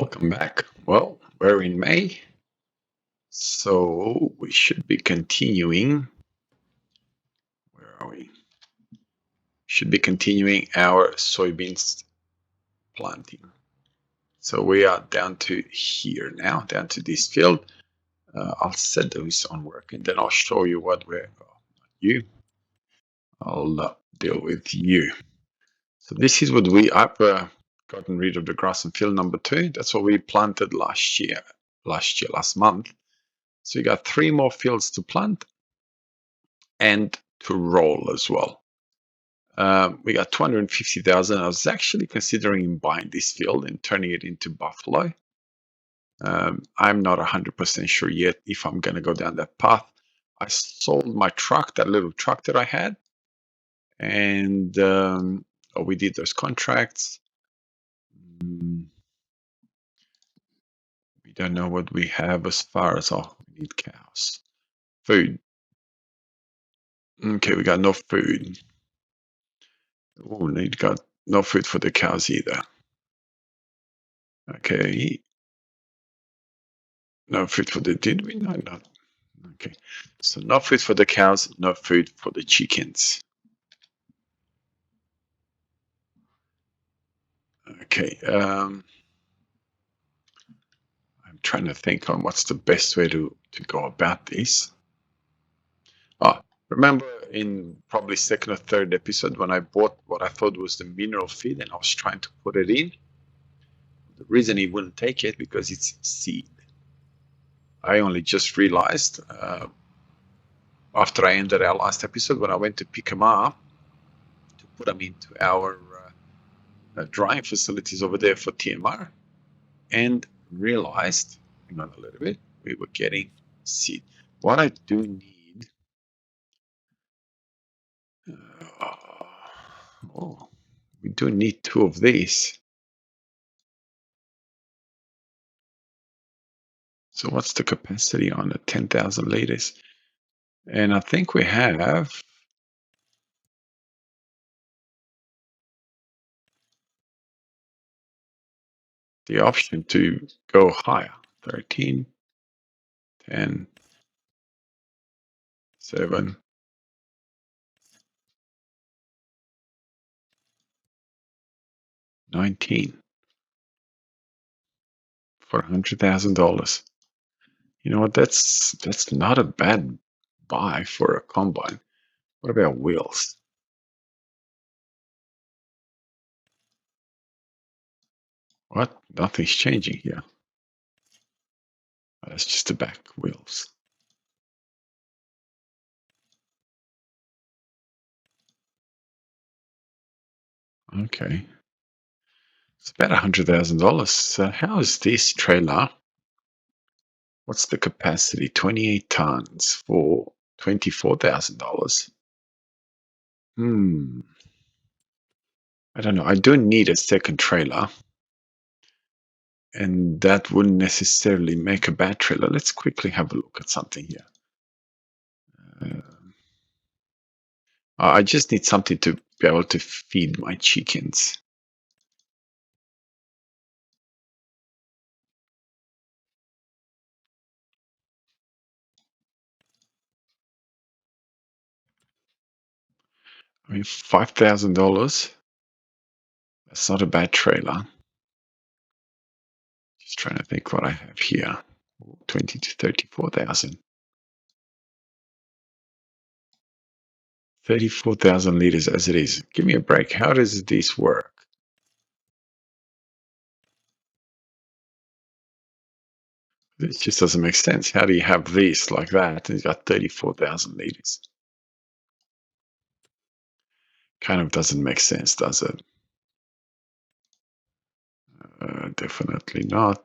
Welcome back. Well, we're in May, so we should be continuing. Where are we? Should be continuing our soybeans planting. So we are down to here now, down to this field. I'll set those on work, and then I'll show you what we're. I'll deal with you. So this is what I've gotten rid of the grass in field number 2. That's what we planted last month. So you got 3 more fields to plant and to roll as well. We got 250,000. I was actually considering buying this field and turning it into buffalo. I'm not 100% sure yet if I'm going to go down that path. I sold my truck, that little truck that I had, and we did those contracts. We don't know what we have as far as, we need cows. Food. Okay, we got no food. Oh, we got no food for the cows either. Okay. No food for the, did we? No. Okay. So no food for the cows, no food for the chickens. Okay. I'm trying to think on what's the best way to go about this. Remember in probably second or third episode when I bought what I thought was the mineral feed and I was trying to put it in? The reason he wouldn't take it because it's seed. I only just realized after I ended our last episode when I went to pick them up to put them into our drying facilities over there for TMR, and realized, hang on a little bit, we were getting seed. What I do need, we do need 2 of these. So what's the capacity on it? 10,000 liters. And I think we have the option to go higher. 13, 10, 7, 19 for $100,000. You know what? That's not a bad buy for a combine. What about wheels? What? Nothing's changing here. That's just the back wheels. Okay. It's about $100,000. So how is this trailer? What's the capacity? 28 tons for $24,000. I don't know. I do need a second trailer. And that wouldn't necessarily make a bad trailer. Let's quickly have a look at something here. I just need something to be able to feed my chickens. I mean, $5,000. That's not a bad trailer. Just trying to think what I have here. 20 to 34,000. 34,000 liters as it is. Give me a break. How does this work? This just doesn't make sense. How do you have this like that and you got 34,000 liters? Kind of doesn't make sense, does it? Definitely not.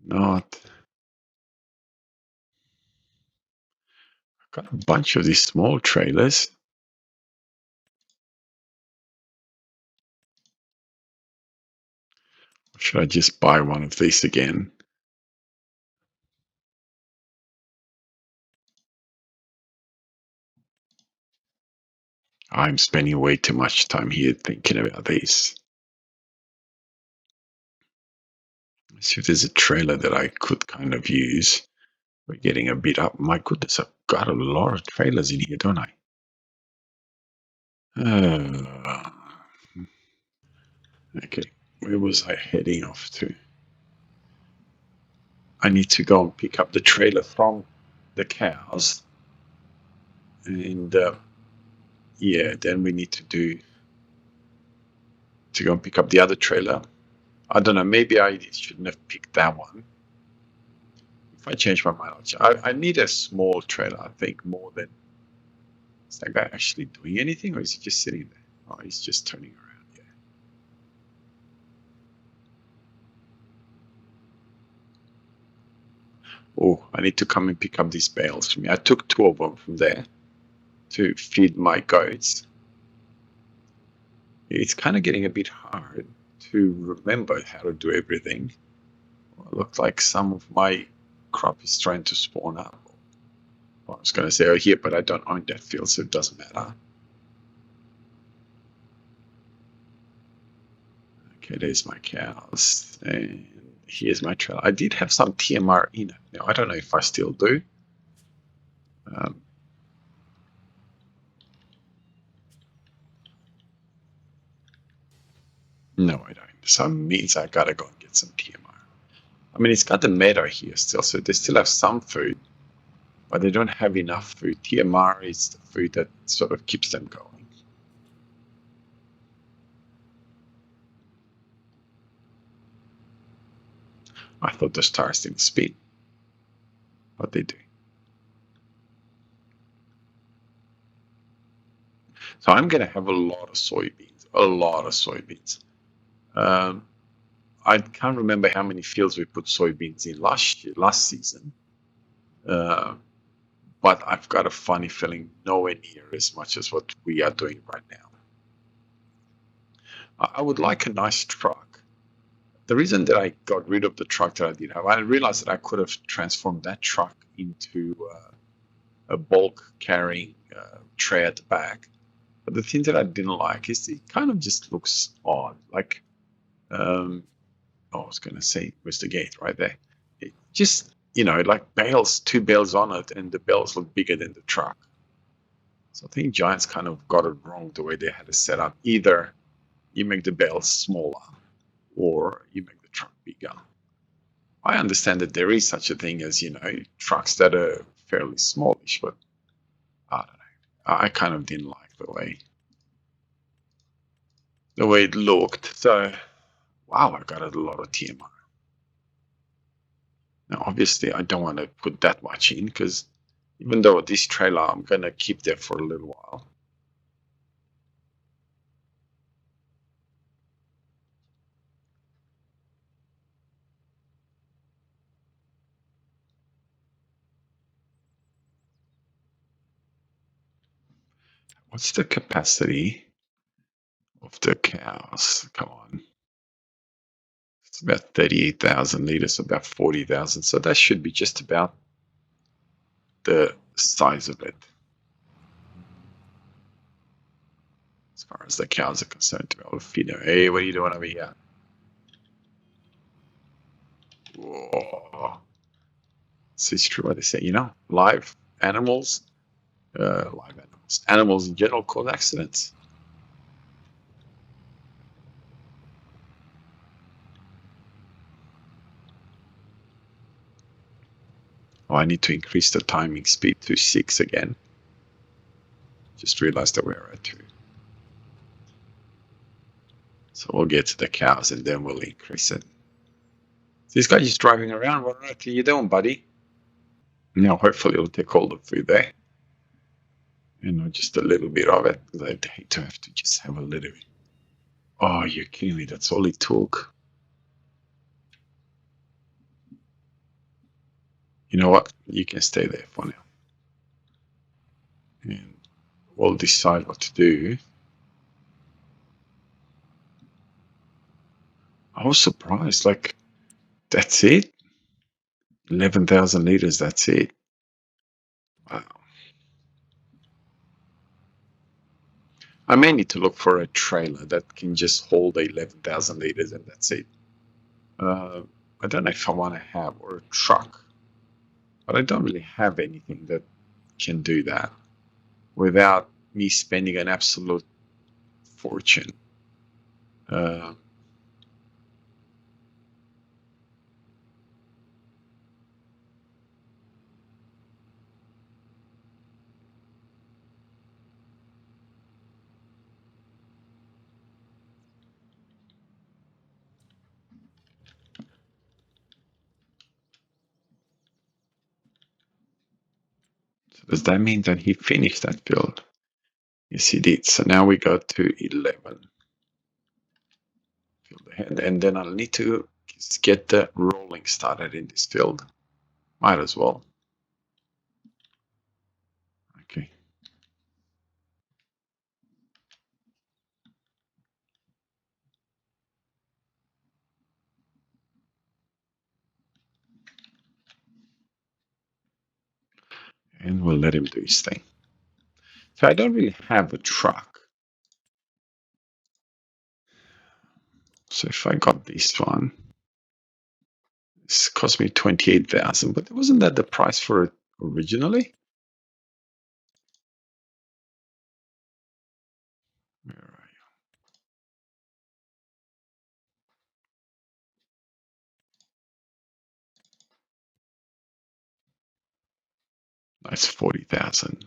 Not. I've got a bunch of these small trailers. Or should I just buy one of these again? I'm spending way too much time here thinking about these. See if there's a trailer that I could kind of use. We're getting a bit up. My goodness, I've got a lot of trailers in here, don't I? Okay, where was I heading off to? I need to go and pick up the trailer from the cows. And yeah, then we need to go and pick up the other trailer. I don't know, maybe I shouldn't have picked that one. If I change my mind, I need a small trailer, I think, more than... Is that guy actually doing anything, or is he just sitting there? Oh, he's just turning around, yeah. Oh, I need to come and pick up these bales for me. I took 2 of them from there to feed my goats. It's kind of getting a bit hard to remember how to do everything. Well, it looks like some of my crop is trying to spawn up. Well, I was going to say here, but I don't own that field, so it doesn't matter. Okay, there's my cows, and here's my trailer. I did have some TMR in it. Now, I don't know if I still do. No, I don't. So it means I gotta go and get some TMR. I mean, it's got the meadow here still, so they still have some food, but they don't have enough food. TMR is the food that sort of keeps them going. I thought the stars didn't spin, but they do. So I'm going to have a lot of soybeans, a lot of soybeans. I can't remember how many fields we put soybeans in last season, but I've got a funny feeling nowhere near as much as what we are doing right now. I would like a nice truck. The reason that I got rid of the truck that I did have, I realized that I could have transformed that truck into a bulk carrying tray at the back. But the thing that I didn't like is it kind of just looks odd. Like, I was going to say, where's the gate? Right there. It just, like bales, 2 bales on it, and the bales look bigger than the truck. So I think Giants kind of got it wrong the way they had it set up. Either you make the bales smaller, or you make the truck bigger. I understand that there is such a thing as, trucks that are fairly smallish, but I don't know. I kind of didn't like the way it looked. So, wow, I got a lot of TMR. Now, obviously, I don't want to put that much in because even though this trailer, I'm going to keep there for a little while. What's the capacity of the cows? Come on. It's about 38,000 liters, about 40,000. So that should be just about the size of it. As far as the cows are concerned, to be able to feed them. Hey, what are you doing over here? Whoa. So it's true what they say, live animals, animals in general cause accidents. Oh, I need to increase the timing speed to 6 again. Just realized that we're at 2. So we'll get to the cows and then we'll increase it. This guy just driving around. What are you doing, buddy? Now, hopefully it'll take all the food there. Just a little bit of it. Because I'd hate to have to just have a little bit. Oh, you're kidding me. That's all it took. You know what? You can stay there for now. And we'll decide what to do. I was surprised. Like, that's it? 11,000 liters, that's it. Wow. I may need to look for a trailer that can just hold 11,000 liters and that's it. I don't know if I want to have, or a truck, but I don't really have anything that can do that without me spending an absolute fortune. Uh, so does that mean that he finished that build? Yes, he did. So now we go to 11. Field ahead, and then I'll need to get the rolling started in this field. Might as well. Okay. And we'll let him do his thing. So I don't really have a truck. So if I got this one, this cost me 28,000, but wasn't that the price for it originally? Where are you? That's 40,000.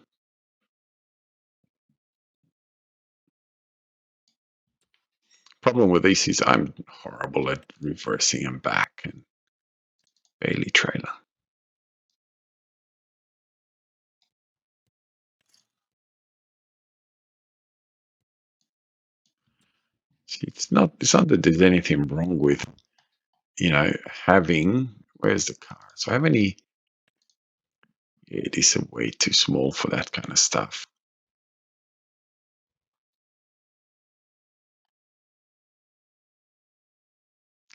Problem with this is I'm horrible at reversing them back and Bailey trailer. See, it's not that there's anything wrong with, having, where's the car? So how many, it is way too small for that kind of stuff.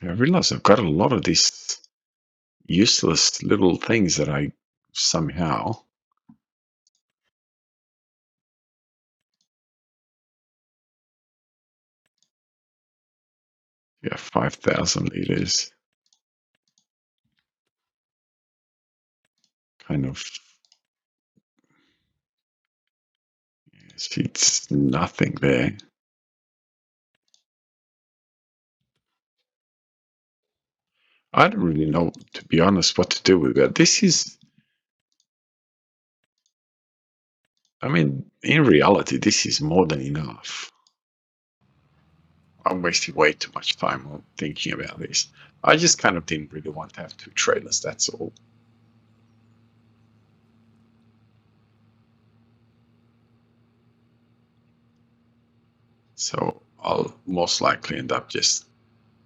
I realize I've got a lot of these useless little things that I somehow, 5,000 liters, kind of, it's nothing there. I don't really know, to be honest, what to do with that. This is, I mean, in reality, this is more than enough. I'm wasting way too much time on thinking about this. I just kind of didn't really want to have two trailers, that's all. So I'll most likely end up just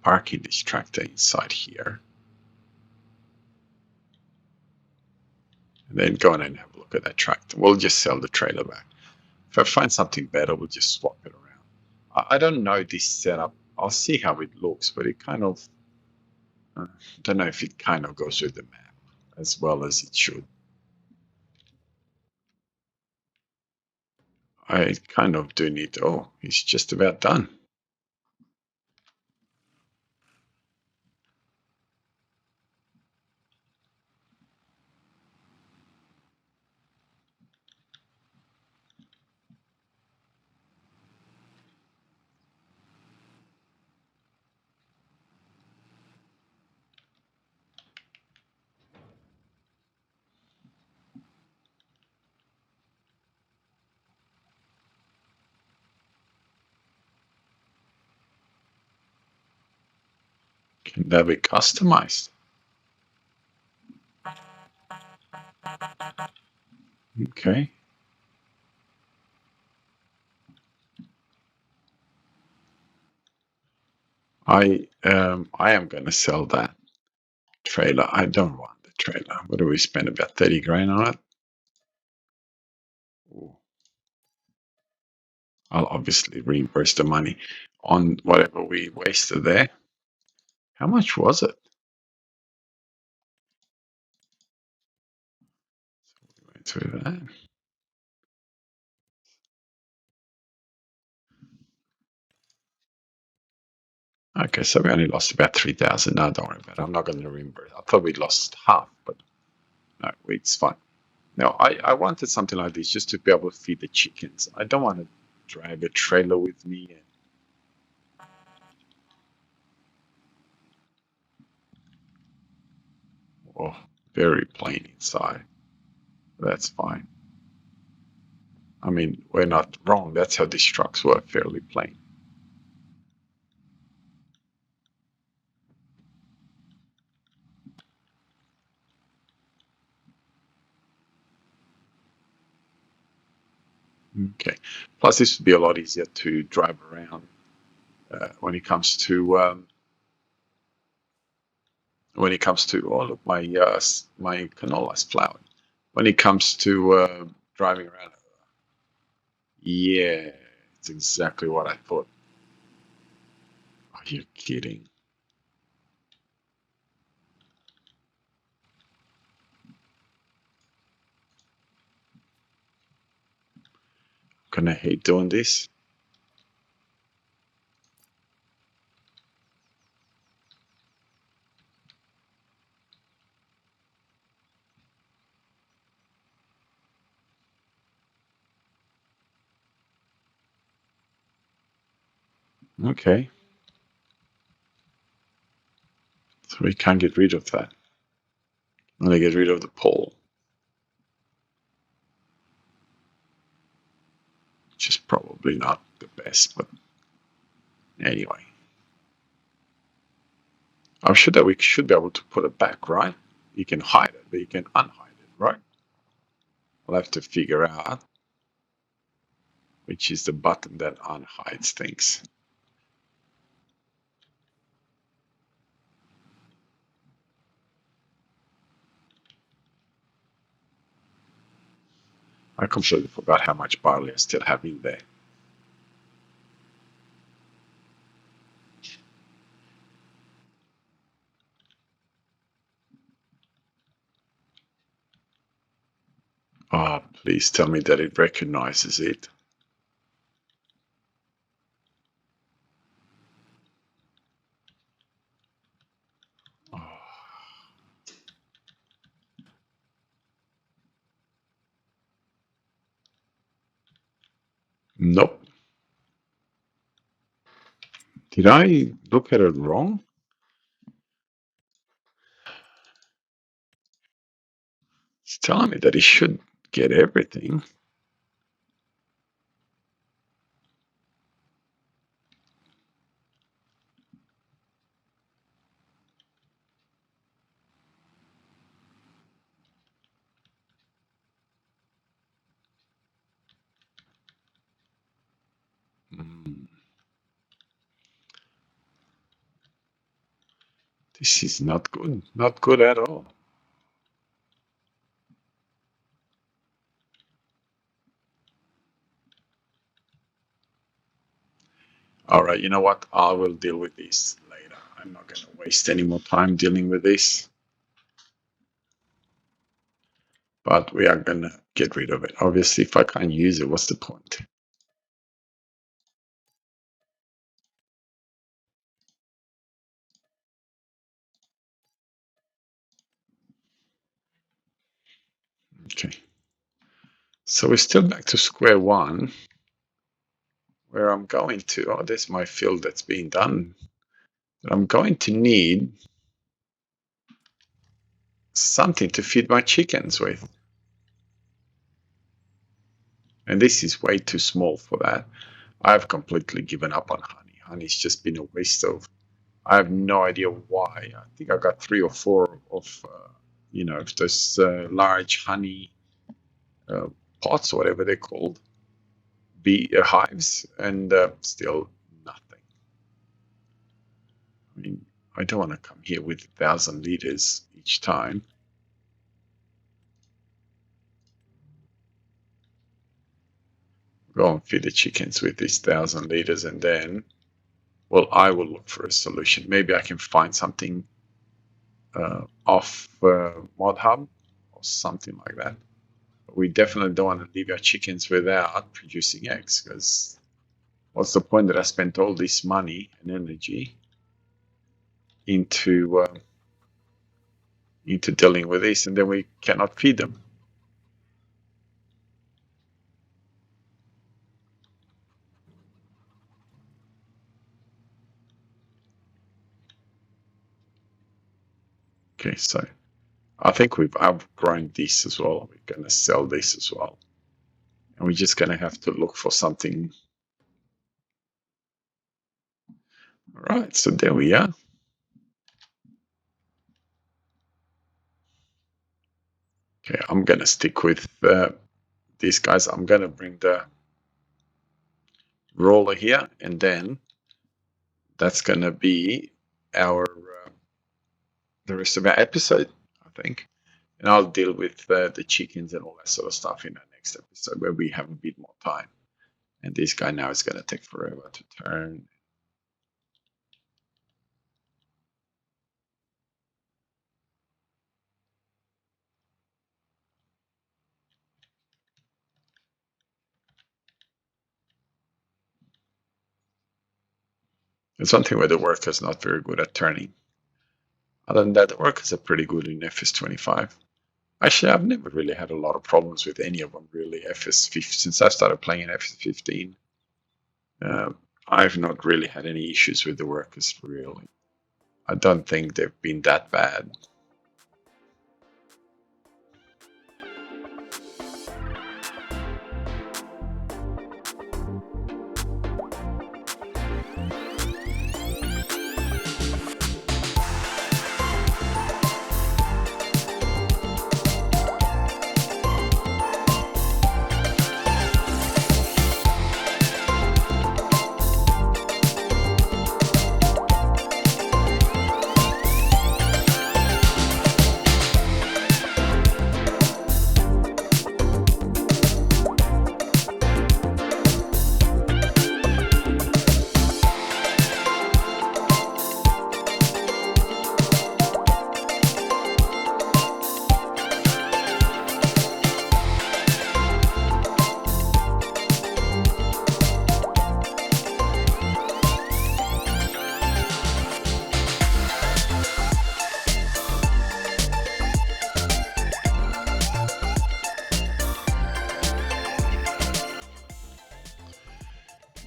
parking this tractor inside here. And then go in and have a look at that tractor. We'll just sell the trailer back. If I find something better, we'll just swap it around. I don't know this setup. I'll see how it looks, but it kind of, don't know if it kind of goes with the map as well as it should. I kind of do need, oh, it's just about done. Can that be customized? Okay. I am going to sell that trailer. I don't want the trailer. What do we spend, about 30 grand on it? Ooh. I'll obviously reimburse the money on whatever we wasted there. How much was it? So we went through that. Okay, so we only lost about 3,000. No, don't worry about it. I'm not going to remember it. I thought we lost half, but no, it's fine. Now, I wanted something like this just to be able to feed the chickens. I don't want to drag a trailer with me. Oh, very plain inside. That's fine. I mean, we're not wrong. That's how these trucks were, fairly plain. Okay. Plus, this would be a lot easier to drive around when it comes to all of my canola is flowered. When it comes to driving around, yeah, it's exactly what I thought. Are you kidding? Gonna hate doing this. Okay, so we can't get rid of that. I'm gonna get rid of the pole, which is probably not the best, but anyway. I'm sure that we should be able to put it back, right? You can hide it, but you can unhide it, right? We'll have to figure out which is the button that unhides things. I completely forgot how much barley I still have in there. Oh, please tell me that it recognizes it. Oh, nope. Did I look at it wrong? It's telling me that it should get everything. Mm, this is not good. Not good at all. All right, you know what? I will deal with this later. I'm not going to waste any more time dealing with this. But we are going to get rid of it. Obviously, if I can't use it, what's the point? Okay. So we're still back to square one, where I'm going to, oh, there's my field that's being done. But I'm going to need something to feed my chickens with. And this is way too small for that. I've completely given up on honey. Honey's just been a waste of, I have no idea why. I think I got 3 or 4 of, those large honey uh, pots, or whatever they're called, bee hives, and still nothing. I mean, I don't want to come here with 1,000 liters each time. Go and feed the chickens with these 1,000 liters, and then, well, I will look for a solution. Maybe I can find something off Mod Hub or something like that. But we definitely don't want to leave our chickens without producing eggs, because what's the point that I spent all this money and energy into dealing with this, and then we cannot feed them. Okay, so I think we've outgrown this as well. We're going to sell this as well. And we're just going to have to look for something. All right, so there we are. Okay, I'm going to stick with these guys. I'm going to bring the roller here, and then that's going to be our the rest of our episode, I think. And I'll deal with the chickens and all that sort of stuff in the next episode where we have a bit more time. And this guy now is going to take forever to turn. It's something where the worker's not very good at turning. Other than that, the workers are pretty good in FS25. Actually, I've never really had a lot of problems with any of them, really. FS15, since I started playing in FS15, I've not really had any issues with the workers, really. I don't think they've been that bad.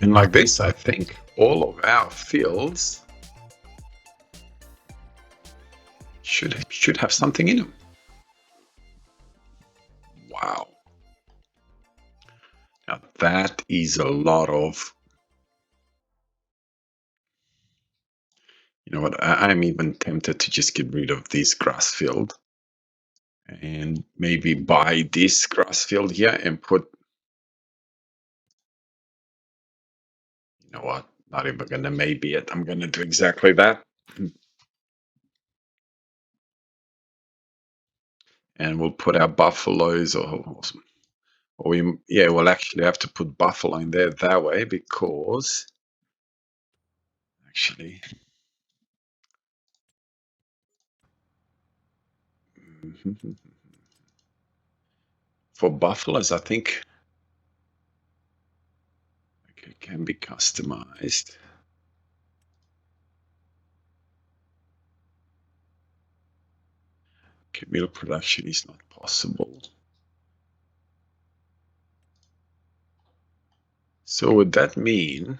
And like this, I think all of our fields should have something in them. Wow. Now that is a lot of, you know what, I'm even tempted to just get rid of this grass field and maybe buy this grass field here and put, you know what, not even gonna maybe it. I'm gonna do exactly that. And we'll put our buffaloes or we'll actually have to put buffalo in there that way because actually for buffaloes, I think it can be customized. Okay, meal production is not possible. So would that mean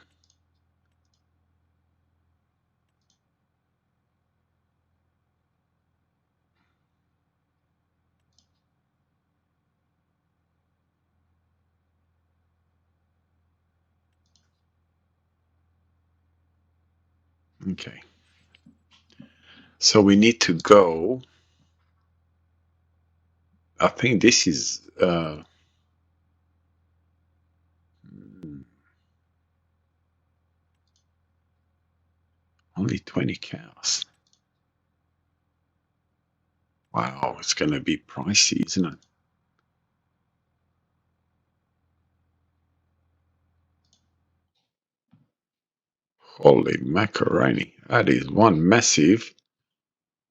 okay. So we need to go. I think this is only 20 cows. Wow, it's going to be pricey, isn't it? Holy macaroni. That is one massive.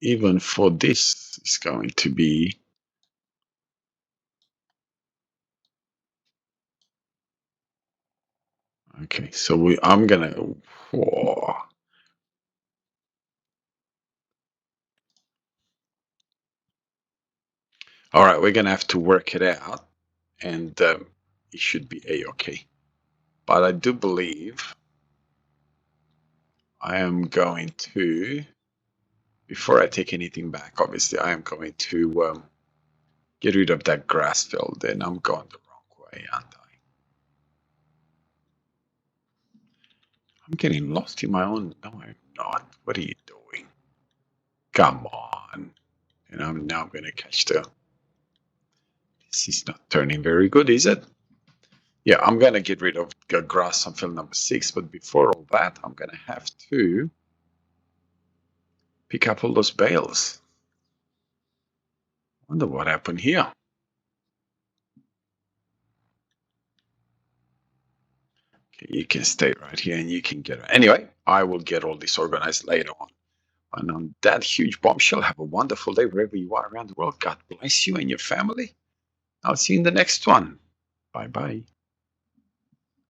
Even for this, is going to be. Okay, so I'm going to. All right, we're gonna have to work it out, and it should be a-okay. But I do believe I am going to, before I take anything back, obviously, I am going to get rid of that grass field. Then I'm going the wrong way, aren't I? I'm getting lost in my own. No, I'm not. What are you doing? Come on. And I'm now going to catch the. This is not turning very good, is it? Yeah, I'm going to get rid of the grass on field number 6. But before all that, I'm going to have to pick up all those bales. Wonder what happened here. Okay, you can stay right here and you can get. Anyway, I will get all this organized later on. And on that huge bombshell, have a wonderful day wherever you are around the world. God bless you and your family. I'll see you in the next one. Bye bye.